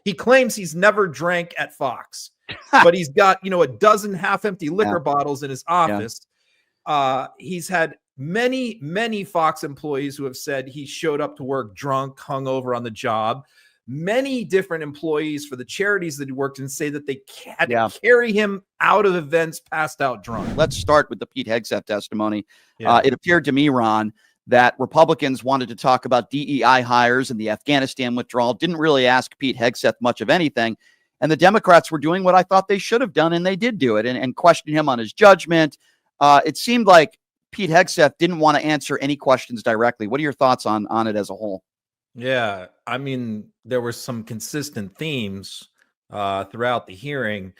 He claims he's never drank at Fox, but he's got, a dozen half-empty liquor bottles in his office. He's had many, many Fox employees who have said he showed up to work drunk, hungover on the job. Many different employees for the charities that he worked in say that they had to carry him out of events passed out drunk. Let's start with the Pete Hegseth testimony. It appeared to me, Ron, that Republicans wanted to talk about DEI hires and the Afghanistan withdrawal, didn't really ask Pete Hegseth much of anything. And the Democrats were doing what I thought they should have done, and they did do it, and questioned him on his judgment. It seemed like Pete Hegseth didn't want to answer any questions directly. What are your thoughts on it as a whole? Yeah, I mean, there were some consistent themes throughout the hearing.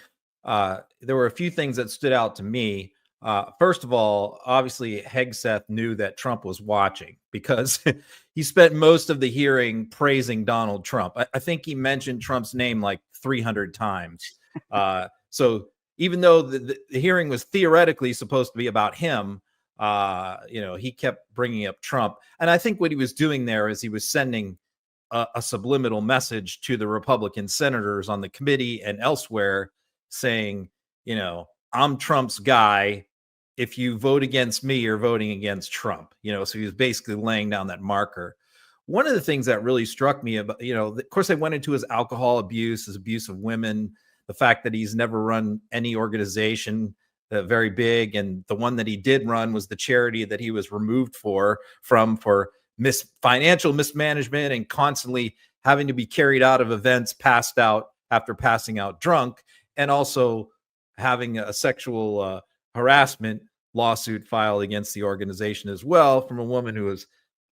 There were a few things that stood out to me. First of all, obviously, Hegseth knew that Trump was watching because he spent most of the hearing praising Donald Trump. I think he mentioned Trump's name like 300 times. So even though the hearing was theoretically supposed to be about him, he kept bringing up Trump. And I think what he was doing there is he was sending a subliminal message to the Republican senators on the committee and elsewhere saying, I'm Trump's guy. If you vote against me, you're voting against Trump. So he was basically laying down that marker. One of the things that really struck me about, of course, I went into his alcohol abuse, his abuse of women, the fact that he's never run any organization very big. And the one that he did run was the charity that he was removed for financial mismanagement and constantly having to be carried out of events passed out after passing out drunk, and also having a sexual harassment lawsuit filed against the organization as well from a woman who was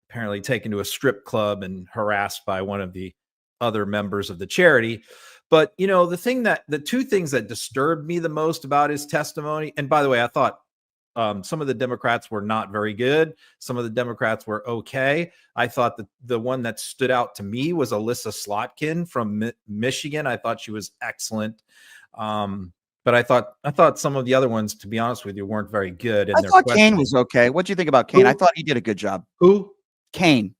apparently taken to a strip club and harassed by one of the other members of the charity. But, the two things that disturbed me the most about his testimony, and by the way, I thought some of the Democrats were not very good. Some of the Democrats were okay. I thought that the one that stood out to me was Alyssa Slotkin from Michigan. I thought she was excellent. But I thought some of the other ones, to be honest with you, weren't very good. I thought Kane was okay. What do you think about Kane? I thought he did a good job. Who? Kane.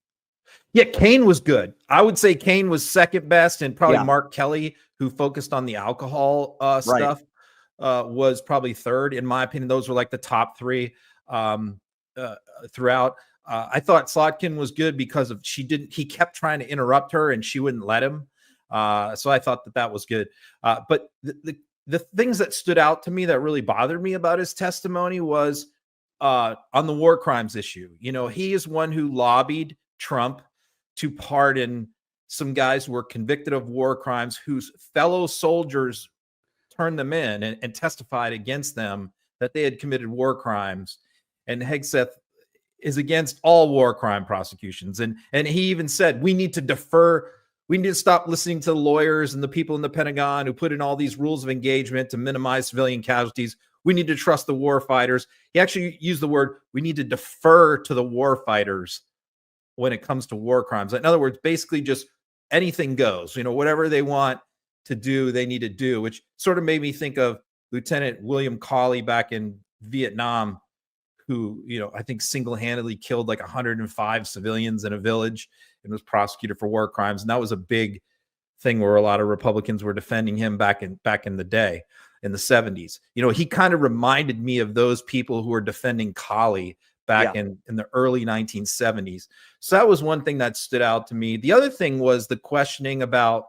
Yeah, Kane was good. I would say Kane was second best, and probably Mark Kelly, who focused on the alcohol stuff, was probably third. In my opinion, those were like the top three throughout. I thought Slotkin was good because he kept trying to interrupt her and she wouldn't let him. So I thought that was good. But the things that stood out to me that really bothered me about his testimony was on the war crimes issue. He is one who lobbied Trump to pardon some guys who were convicted of war crimes whose fellow soldiers turned them in and testified against them that they had committed war crimes. And Hegseth is against all war crime prosecutions. And he even said, we need to defer. We need to stop listening to the lawyers and the people in the Pentagon who put in all these rules of engagement to minimize civilian casualties. We need to trust the war fighters. He actually used the word, we need to defer to the war fighters when it comes to war crimes. In other words, basically just anything goes, whatever they want to do, they need to do, which sort of made me think of Lieutenant William Cawley back in Vietnam, who, I think single-handedly killed like 105 civilians in a village and was prosecuted for war crimes. And that was a big thing where a lot of Republicans were defending him back in the day, in the 70s. He kind of reminded me of those people who were defending Cawley back in the early 1970s. So that was one thing that stood out to me. The other thing was the questioning about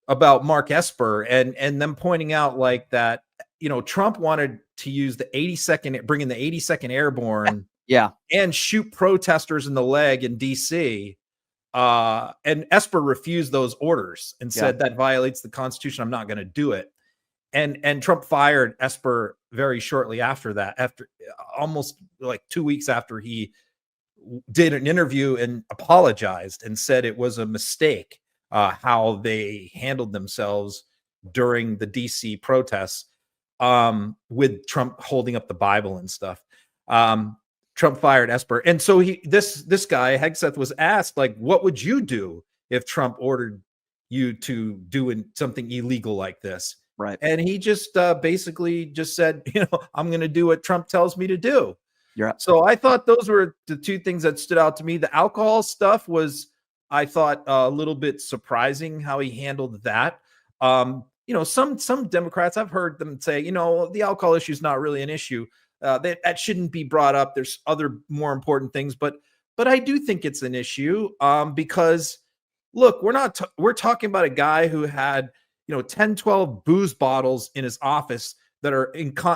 Mark Esper and them pointing out like that, Trump wanted to use bring in the 82nd Airborne and shoot protesters in the leg in DC. And Esper refused those orders and said that violates the Constitution. I'm not going to do it. And Trump fired Esper very shortly after that, after almost like 2 weeks after he did an interview and apologized and said it was a mistake how they handled themselves during the DC protests with Trump holding up the Bible and stuff. Trump fired Esper. And so this guy, Hegseth, was asked, like, what would you do if Trump ordered you to do something illegal like this? Right. And he just basically just said, I'm going to do what Trump tells me to do. Yeah. So I thought those were the two things that stood out to me. The alcohol stuff was, I thought a little bit surprising how he handled that. Some Democrats, I've heard them say, the alcohol issue is not really an issue. That shouldn't be brought up. There's other more important things, but I do think it's an issue because look, we're talking about a guy who had 10, 12 booze bottles in his office that are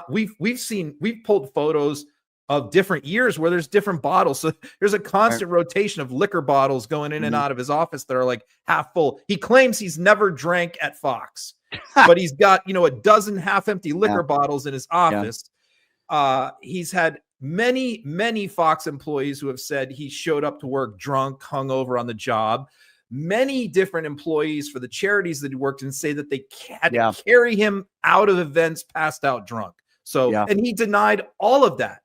we've pulled photos of different years where there's different bottles. So there's a constant rotation of liquor bottles going in and out of his office that are like half full. He claims he's never drank at Fox, but he's got, a dozen half empty liquor bottles in his office. He's had many, many Fox employees who have said he showed up to work drunk, hungover on the job. Many different employees for the charities that he worked in say that they had to carry him out of events passed out drunk. So, and he denied all of that.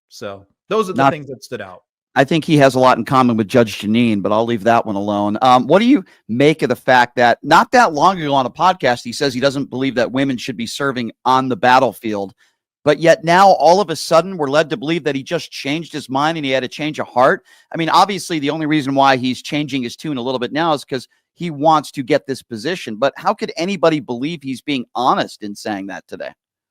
So those are the things that stood out. I think he has a lot in common with Judge Jeanine, but I'll leave that one alone. What do you make of the fact that not that long ago on a podcast, he says he doesn't believe that women should be serving on the battlefield, but yet now all of a sudden we're led to believe that he just changed his mind and he had a change of heart? I mean, obviously the only reason why he's changing his tune a little bit now is because he wants to get this position, but how could anybody believe he's being honest in saying that today?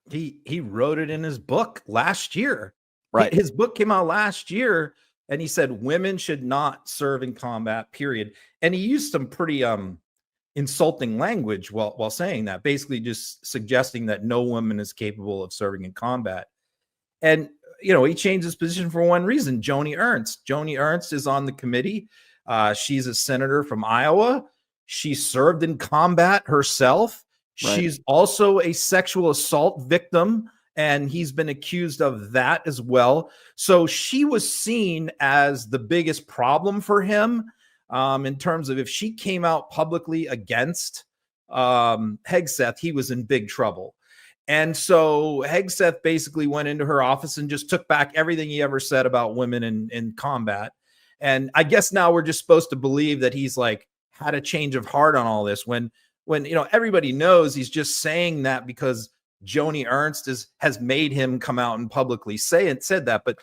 He wrote it in his book last year. Right. His book came out last year and he said women should not serve in combat, period. And he used some pretty insulting language while saying that, basically just suggesting that no woman is capable of serving in combat. And, he changed his position for one reason. Joni Ernst is on the committee. She's a senator from Iowa. She served in combat herself. Right. She's also a sexual assault victim, and he's been accused of that as well. So she was seen as the biggest problem for him in terms of if she came out publicly against Hegseth, he was in big trouble. And so Hegseth basically went into her office and just took back everything he ever said about women in combat. And I guess now we're just supposed to believe that he's like had a change of heart on all this when everybody knows he's just saying that because Joni Ernst has made him come out and publicly said that. But,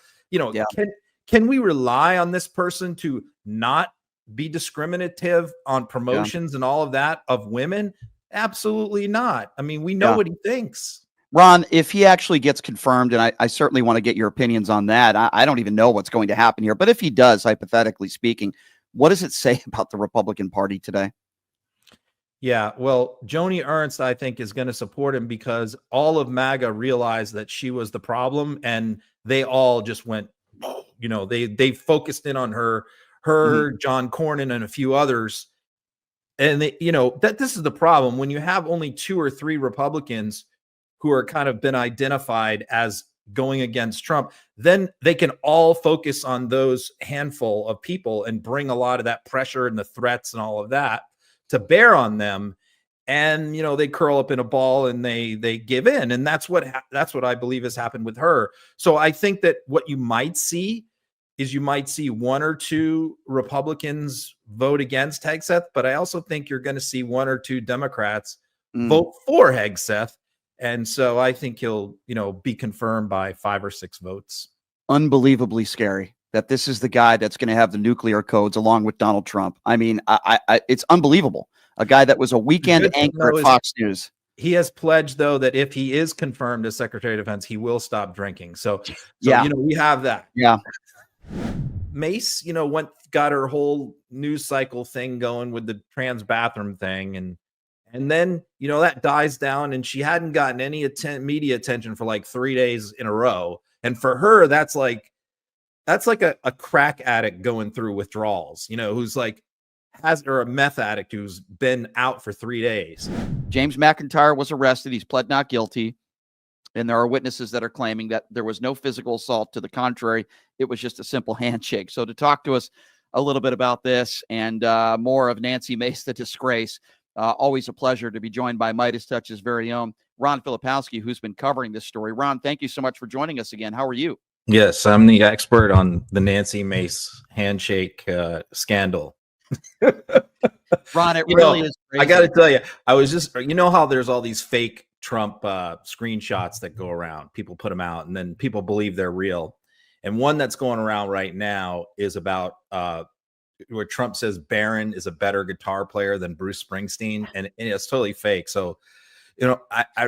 can we rely on this person to not be discriminative on promotions and all of that of women? Absolutely not. I mean, we know what he thinks. Ron, if he actually gets confirmed, and I certainly want to get your opinions on that. I don't even know what's going to happen here. But if he does, hypothetically speaking, what does it say about the Republican Party today? Yeah, well, Joni Ernst, I think, is going to support him because all of MAGA realized that she was the problem, and they all just went, they focused in on her, John Cornyn, and a few others. And that this is the problem when you have only 2 or 3 Republicans who are kind of been identified as going against Trump, then they can all focus on those handful of people and bring a lot of that pressure and the threats and all of that to bear on them. And, they curl up in a ball and they give in. And that's what I believe has happened with her. So I think that what you might see is 1 or 2 Republicans vote against Hegseth, but I also think you're going to see 1 or 2 Democrats vote for Hegseth. And so I think he'll, be confirmed by 5 or 6 votes. Unbelievably scary that this is the guy that's going to have the nuclear codes along with Donald Trump. I mean, it's unbelievable. A guy that was a weekend anchor at Fox News. He has pledged, though, that if he is confirmed as Secretary of Defense, he will stop drinking. So we have that. Yeah. Mace, got her whole news cycle thing going with the trans bathroom thing. And then, that dies down and she hadn't gotten any media attention for like 3 days in a row. And for her, that's like a crack addict going through withdrawals, who's like or a meth addict who's been out for 3 days. James McIntyre was arrested. He's pled not guilty. And there are witnesses that are claiming that there was no physical assault. To the contrary, it was just a simple handshake. So to talk to us a little bit about this and more of Nancy Mace, the disgrace, always a pleasure to be joined by Midas Touch's very own Ron Filipkowski, who's been covering this story. Ron, thank you so much for joining us again. How are you? Yes, I'm the expert on the Nancy Mace handshake scandal. Ron, it really is crazy. I got to tell you, I was just, how there's all these fake Trump screenshots that go around. People put them out and then people believe they're real. And one that's going around right now is about where Trump says Barron is a better guitar player than Bruce Springsteen, and it's totally fake. So,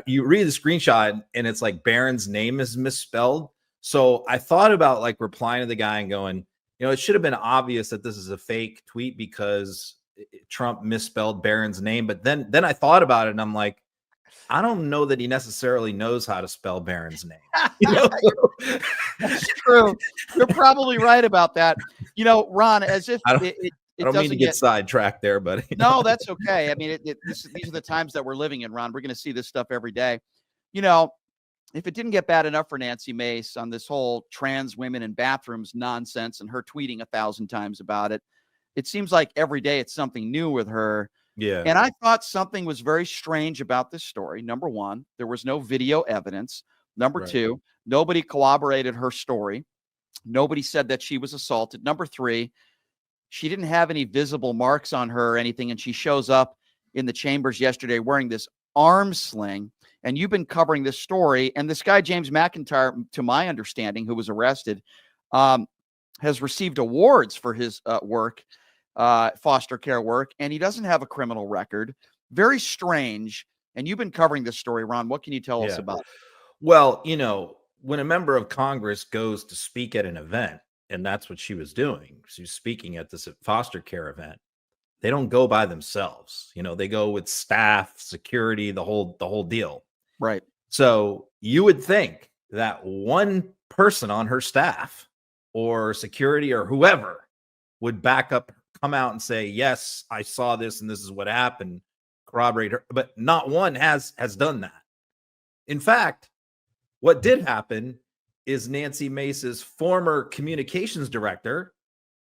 you read the screenshot and it's like Barron's name is misspelled. So I thought about like replying to the guy and going, it should have been obvious that this is a fake tweet because Trump misspelled Barron's name. But then I thought about it and I'm like, I don't know that he necessarily knows how to spell Barron's name. That's true. You're probably right about that. Ron, as if I don't mean to get sidetracked there, but no, that's okay. I mean, these are the times that we're living in, Ron. We're going to see this stuff every day. If it didn't get bad enough for Nancy Mace on this whole trans women in bathrooms nonsense and her tweeting 1,000 times about it, it seems like every day it's something new with her. Yeah. And I thought something was very strange about this story. Number one, there was no video evidence. Number two, nobody corroborated her story. Nobody said that she was assaulted. Number three, she didn't have any visible marks on her or anything. And she shows up in the chambers yesterday wearing this arm sling. And you've been covering this story. And this guy, James McIntyre, to my understanding, who was arrested, has received awards for his work, foster care work. And he doesn't have a criminal record. Very strange. And you've been covering this story, Ron. What can you tell us about it? Well, when a member of Congress goes to speak at an event, and that's what she was doing, she was speaking at this foster care event, they don't go by themselves. They go with staff, security, the whole deal. Right. So you would think that one person on her staff or security or whoever would back up, come out and say, yes, I saw this and this is what happened, corroborate her. But not one has done that. In fact, what did happen is Nancy Mace's former communications director,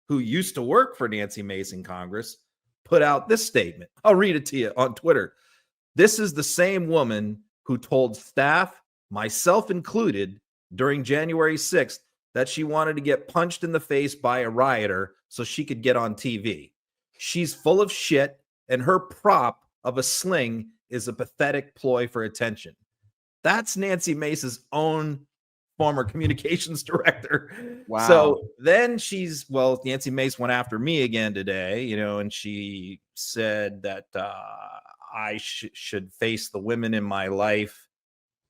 who used to work for Nancy Mace in Congress, put out this statement. I'll read it to you on Twitter. This is the same woman who told staff, myself included, during January 6th, that she wanted to get punched in the face by a rioter so she could get on TV. She's full of shit, and her prop of a sling is a pathetic ploy for attention. That's Nancy Mace's own former communications director. Wow. So then Nancy Mace went after me again today, and she said that I should face the women in my life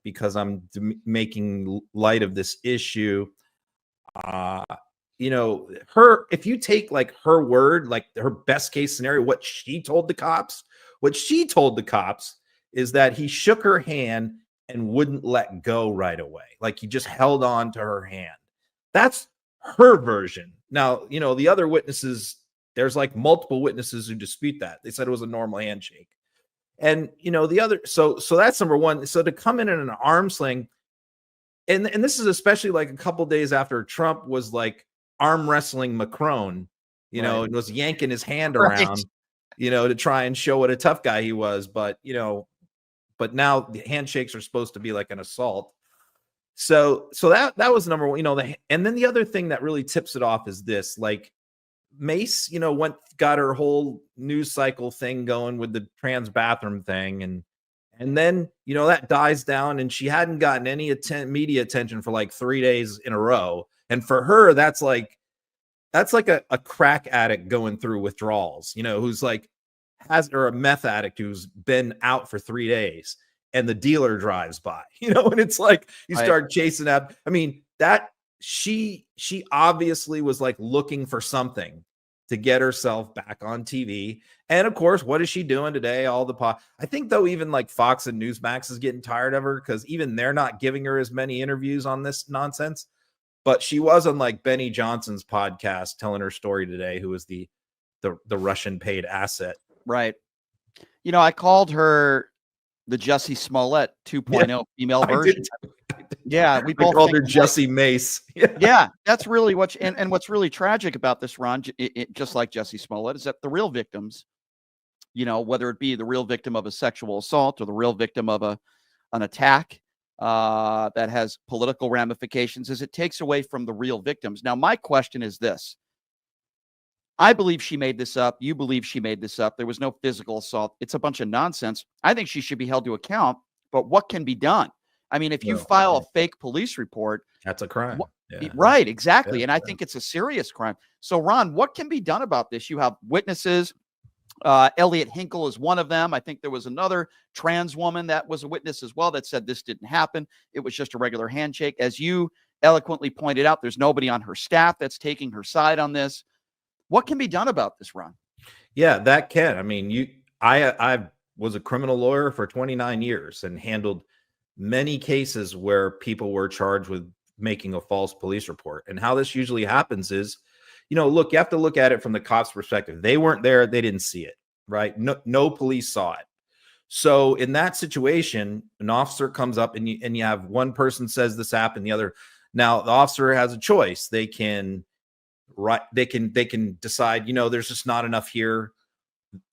because I'm making light of this issue. If you take like her word, like her best case scenario, what she told the cops is that he shook her hand and wouldn't let go right away. Like he just held on to her hand. That's her version. Now, the other witnesses, there's like multiple witnesses who dispute that. They said it was a normal handshake. And, the other, so that's number one. So to come in an arm sling, and this is especially like a couple days after Trump was like arm wrestling Macron, and was yanking his hand around, to try and show what a tough guy he was. But now the handshakes are supposed to be like an assault. So that was number one, and then the other thing that really tips it off is this, like Mace, got her whole news cycle thing going with the trans bathroom thing. And then, that dies down and she hadn't gotten any media attention for like 3 days in a row. And for her, that's like a crack addict going through withdrawals, who's like or a meth addict who's been out for 3 days and the dealer drives by, and it's like you start chasing up. I mean, that she obviously was like looking for something to get herself back on TV. And of course, what is she doing today? I think though, even like Fox and Newsmax is getting tired of her because even they're not giving her as many interviews on this nonsense. But she was on like Benny Johnson's podcast telling her story today, who was the Russian paid asset. Right. I called her the Jussie Smollett 2.0 female version. Yeah, we both called her Jussie Mace. Yeah, that's really and what's really tragic about this, Ron, just like Jussie Smollett, is that the real victims, whether it be the real victim of a sexual assault or the real victim of an attack that has political ramifications, is it takes away from the real victims. Now, my question is this. I believe she made this up. You believe she made this up. There was no physical assault. It's a bunch of nonsense. I think she should be held to account, but what can be done? I mean, if you file a fake police report That's a crime. Right, exactly. Yeah, And I think it's a serious crime. So, Ron, what can be done about this? You have witnesses. Elliot Hinkle is one of them. I think there was another trans woman that was a witness as well that said this didn't happen. It was just a regular handshake. As you eloquently pointed out, there's nobody on her staff that's taking her side on this. What can be done about this, Ron? Yeah, that can. I mean, I was a criminal lawyer for 29 years and handled many cases where people were charged with making a false police report. And how this usually happens is, look, you have to look at it from the cops' perspective. They weren't there, they didn't see it, right? No police saw it. So in that situation, an officer comes up and you have one person says this happened, the other. Now the officer has a choice. They can decide, there's just not enough here.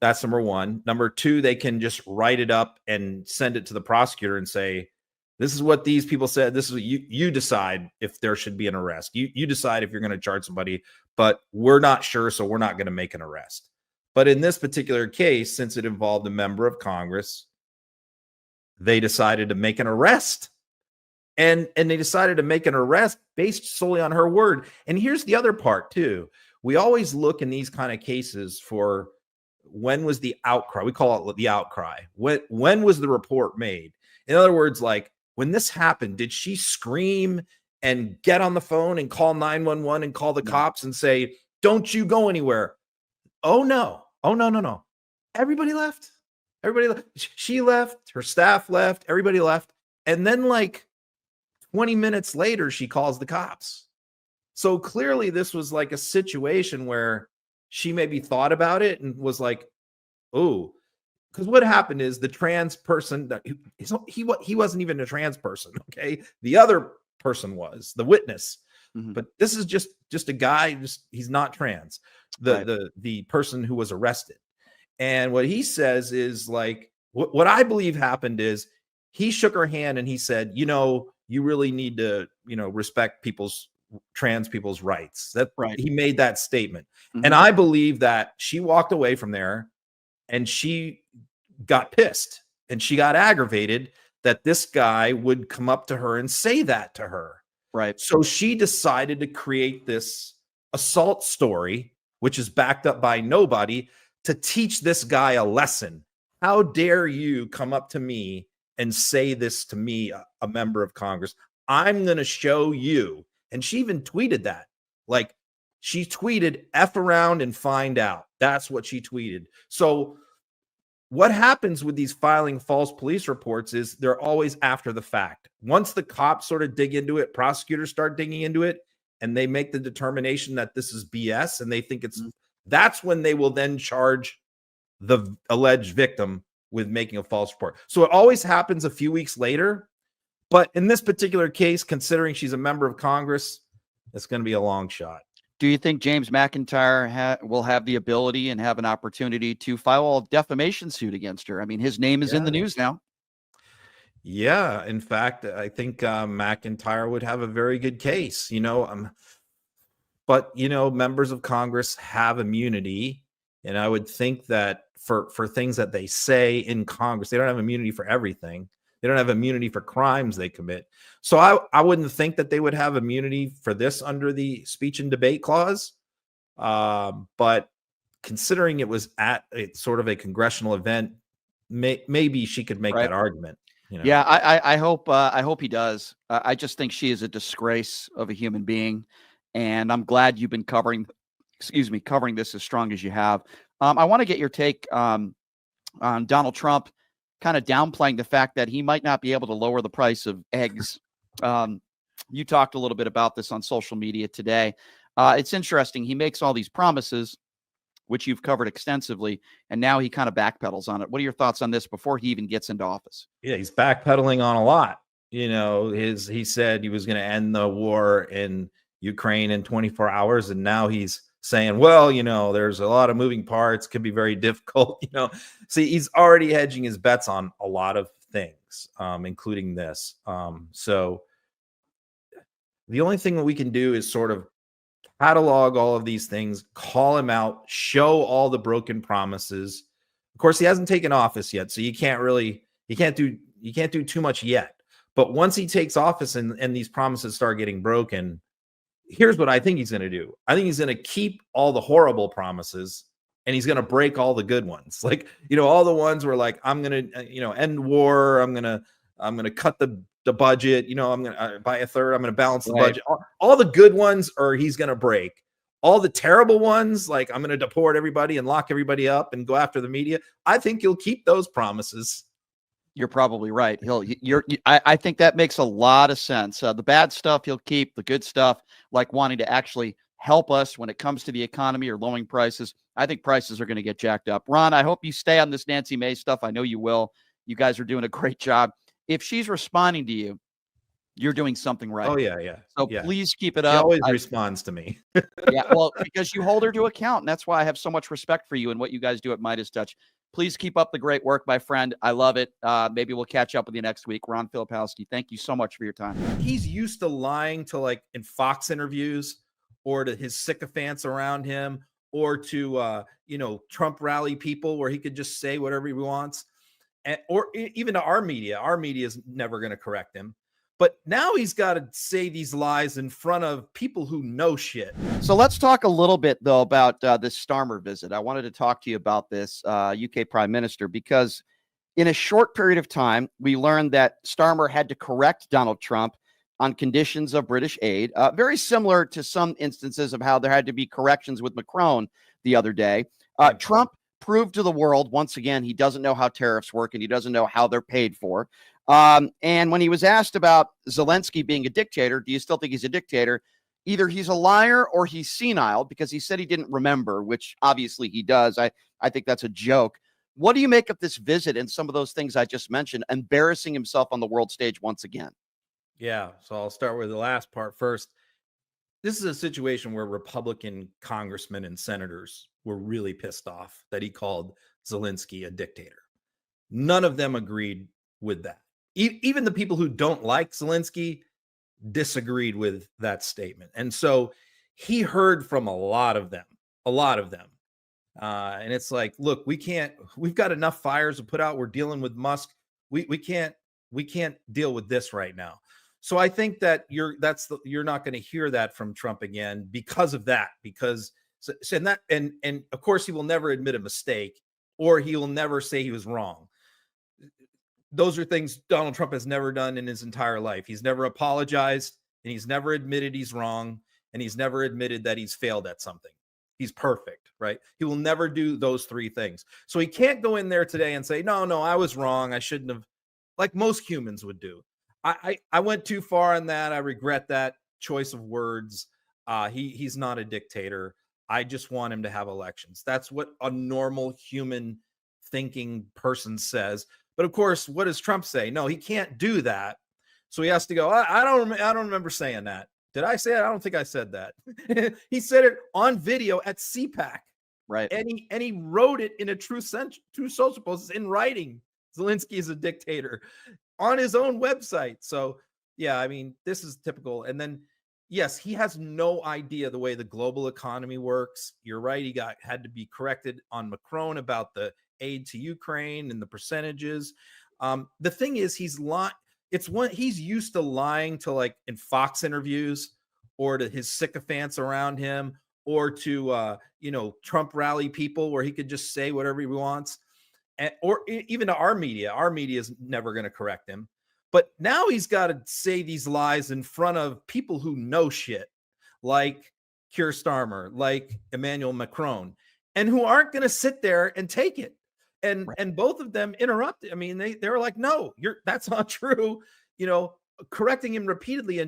That's number one. Number two, they can just write it up and send it to the prosecutor and say, this is what these people said. This is what you decide if there should be an arrest. You decide if you're going to charge somebody, but we're not sure, so we're not going to make an arrest. But in this particular case, since it involved a member of Congress, they decided to make an arrest. And they decided to make an arrest based solely on her word. And here's the other part too. We always look in these kind of cases for when was the outcry. We call it the outcry. When was the report made? In other words, like when this happened, did she scream and get on the phone and call 911 and call the cops and say, don't you go anywhere? Oh, no. Everybody left. She left. Her staff left. Everybody left. And then 20 minutes later, she calls the cops. So clearly this was like a situation where she maybe thought about it and was like, oh, because what happened is the trans person, he wasn't even a trans person, okay? The other person was, the witness. Mm-hmm. But this is just a guy, he's not trans, the person who was arrested. And what he says is what I believe happened is he shook her hand and he said, you really need to, respect trans people's rights. He made that statement. Mm-hmm. And I believe that she walked away from there and she got pissed and she got aggravated that this guy would come up to her and say that to her. Right. So she decided to create this assault story, which is backed up by nobody, to teach this guy a lesson. How dare you come up to me and say this to me, a member of Congress? I'm going to show you. And she even tweeted that. She tweeted, F around and find out. That's what she tweeted. So what happens with these filing false police reports is they're always after the fact. Once the cops sort of dig into it, prosecutors start digging into it, and they make the determination that this is BS and they think that's when they will then charge the alleged victim with making a false report. So it always happens a few weeks later. But in this particular case, considering she's a member of Congress, it's going to be a long shot. Do you think James McIntyre will have the ability and have an opportunity to file a defamation suit against her? I mean, his name is in the news now. Yeah. In fact, I think McIntyre would have a very good case, but, members of Congress have immunity. And I would think that for things that they say in Congress, they don't have immunity for everything. They don't have immunity for crimes they commit. So I wouldn't think that they would have immunity for this under the speech and debate clause. But considering it was at sort of a congressional event, maybe she could make that argument. Yeah, I hope he does. I just think she is a disgrace of a human being. And I'm glad you've been covering this as strong as you have. I want to get your take on Donald Trump kind of downplaying the fact that he might not be able to lower the price of eggs. You talked a little bit about this on social media today. It's interesting. He makes all these promises, which you've covered extensively, and now he kind of backpedals on it. What are your thoughts on this before he even gets into office? Yeah, he's backpedaling on a lot. He said he was going to end the war in Ukraine in 24 hours, and now he's saying, well, there's a lot of moving parts, could be very difficult. See, he's already hedging his bets on a lot of things, including this. So the only thing that we can do is sort of catalog all of these things, call him out, show all the broken promises. Of course, he hasn't taken office yet, so you can't do too much yet. But once he takes office and these promises start getting broken, here's what I think he's going to do. I think he's going to keep all the horrible promises and he's going to break all the good ones. Like, all the ones where like, I'm going to, end war. I'm going to cut the budget. I'm going to by a third. I'm going to balance the budget. All the good ones he's going to break. All the terrible ones, like I'm going to deport everybody and lock everybody up and go after the media. I think he'll keep those promises. You're probably right. I think that makes a lot of sense. The bad stuff he'll keep, the good stuff, like wanting to actually help us when it comes to the economy or lowering prices. I think prices are going to get jacked up. Ron, I hope you stay on this Nancy Mace stuff. I know you will. You guys are doing a great job. If she's responding to you, you're doing something right. Oh, yeah. So please keep it up. She always responds to me. Yeah, well, because you hold her to account, and that's why I have so much respect for you and what you guys do at Midas Touch. Please keep up the great work, my friend. I love it. Maybe we'll catch up with you next week. Ron Filipkowski, thank you so much for your time. He's used to lying to, like, in Fox interviews or to his sycophants around him or to, Trump rally people where he could just say whatever he wants. Or even to our media. Our media is never going to correct him. But now he's got to say these lies in front of people who know shit. So let's talk a little bit, though, about this Starmer visit. I wanted to talk to you about this UK Prime Minister, because in a short period of time, we learned that Starmer had to correct Donald Trump on conditions of British aid, very similar to some instances of how there had to be corrections with Macron the other day. Trump proved to the world, once again, he doesn't know how tariffs work and he doesn't know how they're paid for. And when he was asked about Zelensky being a dictator, do you still think he's a dictator? Either he's a liar or he's senile, because he said he didn't remember, which obviously he does. I think that's a joke. What do you make of this visit and some of those things I just mentioned, embarrassing himself on the world stage once again? Yeah, so I'll start with the last part first. This is a situation where Republican congressmen and senators were really pissed off that he called Zelensky a dictator. None of them agreed with that. Even the people who don't like Zelensky disagreed with that statement. And so he heard from a lot of them. And it's like, look, we've got enough fires to put out. We're dealing with Musk. We can't deal with this right now. So I think that you're not going to hear that from Trump again because of that, and of course he will never admit a mistake, or he will never say he was wrong. Those are things Donald Trump has never done in his entire life. He's never apologized, and he's never admitted he's wrong, and he's never admitted that he's failed at something. He's perfect, right? He will never do those three things. So he can't go in there today and say, no, I was wrong. I shouldn't have, like most humans would do. I went too far on that. I regret that choice of words. He's not a dictator. I just want him to have elections. That's what a normal human thinking person says. But of course, what does Trump say? No, he can't do that. So he has to go, I don't remember saying that. Did I say it? I don't think I said that. He said it on video at CPAC. Right. And he wrote it in a true social post in writing. Zelensky is a dictator on his own website. So yeah, I mean, this is typical. And then, yes, he has no idea the way the global economy works. You're right. He had to be corrected on Macron about the aid to Ukraine and the percentages. The thing is, he's used to lying to, like, in Fox interviews or to his sycophants around him or to, Trump rally people where he could just say whatever he wants. Or even to our media. Our media is never going to correct him. But now he's got to say these lies in front of people who know shit, like Keir Starmer, like Emmanuel Macron, and who aren't going to sit there and take it. And both of them interrupted. I mean, they were like, no, that's not true. Correcting him repeatedly.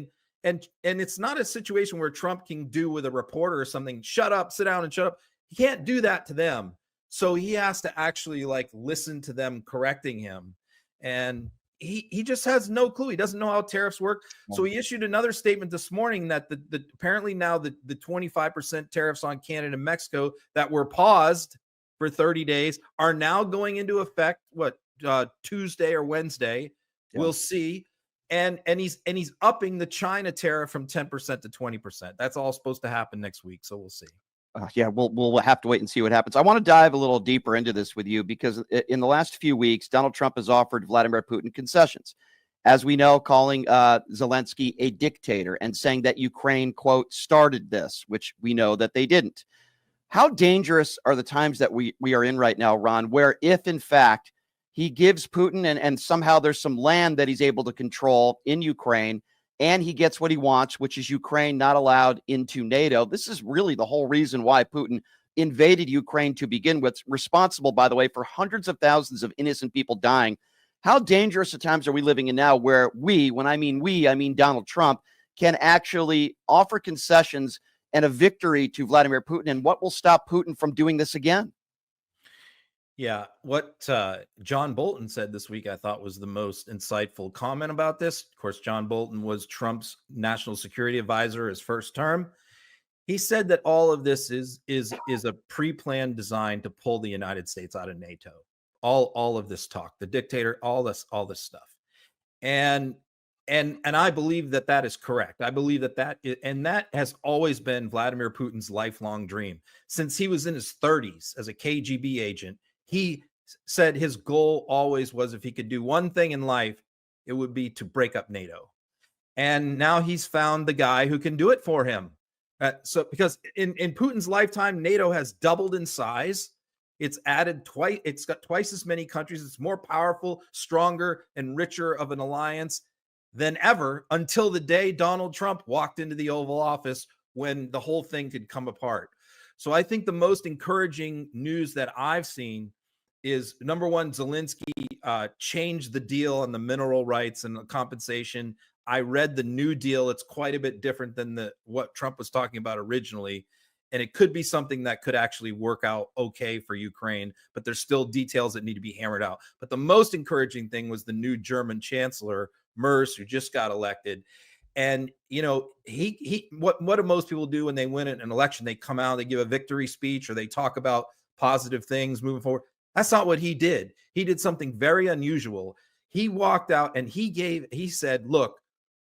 And it's not a situation where Trump can do with a reporter or something. Shut up, sit down and shut up. He can't do that to them. So he has to actually, like, listen to them correcting him. And he just has no clue. He doesn't know how tariffs work. So he issued another statement this morning that the apparently now the 25% tariffs on Canada and Mexico that were paused for 30 days are now going into effect, Tuesday or Wednesday. Yeah. We'll see. And he's upping the China tariff from 10% to 20%. That's all supposed to happen next week. So we'll see. Yeah, we'll have to wait and see what happens. I want to dive a little deeper into this with you because in the last few weeks, Donald Trump has offered Vladimir Putin concessions. as we know, calling Zelensky a dictator and saying that Ukraine, quote, started this, which we know that they didn't. How dangerous are the times that we are in right now, Ron, where if in fact he gives Putin and somehow there's some land that he's able to control in Ukraine and he gets what he wants, which is Ukraine not allowed into NATO. This is really the whole reason why Putin invaded Ukraine to begin with, responsible, by the way, for hundreds of thousands of innocent people dying. How dangerous at times are we living in now where we, when I mean Donald Trump, can actually offer concessions and a victory to Vladimir Putin? And what will stop Putin from doing this again? Yeah, what John Bolton said this week, I thought was the most insightful comment about this. Of course, John Bolton was Trump's national security advisor his first term. He said that all of this is a pre-planned design to pull the United States out of NATO. All of this talk, the dictator, all this stuff, and I believe that is correct. I believe that has always been Vladimir Putin's lifelong dream since he was in his 30s as a KGB agent. He said his goal always was, if he could do one thing in life, it would be to break up NATO. And now he's found the guy who can do it for him. So because in Putin's lifetime, NATO has doubled in size. It's added twice. It's got twice as many countries. It's more powerful, stronger, and richer of an alliance than ever until the day Donald Trump walked into the Oval Office, when the whole thing could come apart. So I think the most encouraging news that I've seen is, number one, Zelensky changed the deal on the mineral rights and the compensation. I read the new deal. It's quite a bit different than what Trump was talking about originally. And it could be something that could actually work out okay for Ukraine, but there's still details that need to be hammered out. But the most encouraging thing was the new German chancellor, Merz, who just got elected. And, you know, what do most people do when they win an election? They come out, they give a victory speech, or they talk about positive things moving forward. That's not what he did. He did something very unusual. He walked out and he said, look,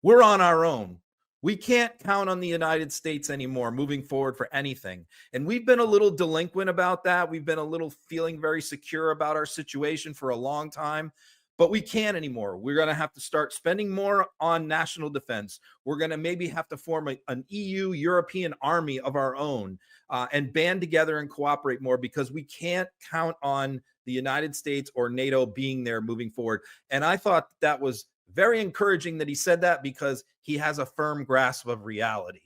we're on our own. We can't count on the United States anymore moving forward for anything. And we've been a little delinquent about that. We've been a little feeling very secure about our situation for a long time. But we can't anymore. We're going to have to start spending more on national defense. We're going to maybe have to form an EU European army of our own and band together and cooperate more, because we can't count on the United States or NATO being there moving forward. And I thought that was very encouraging that he said that, because he has a firm grasp of reality.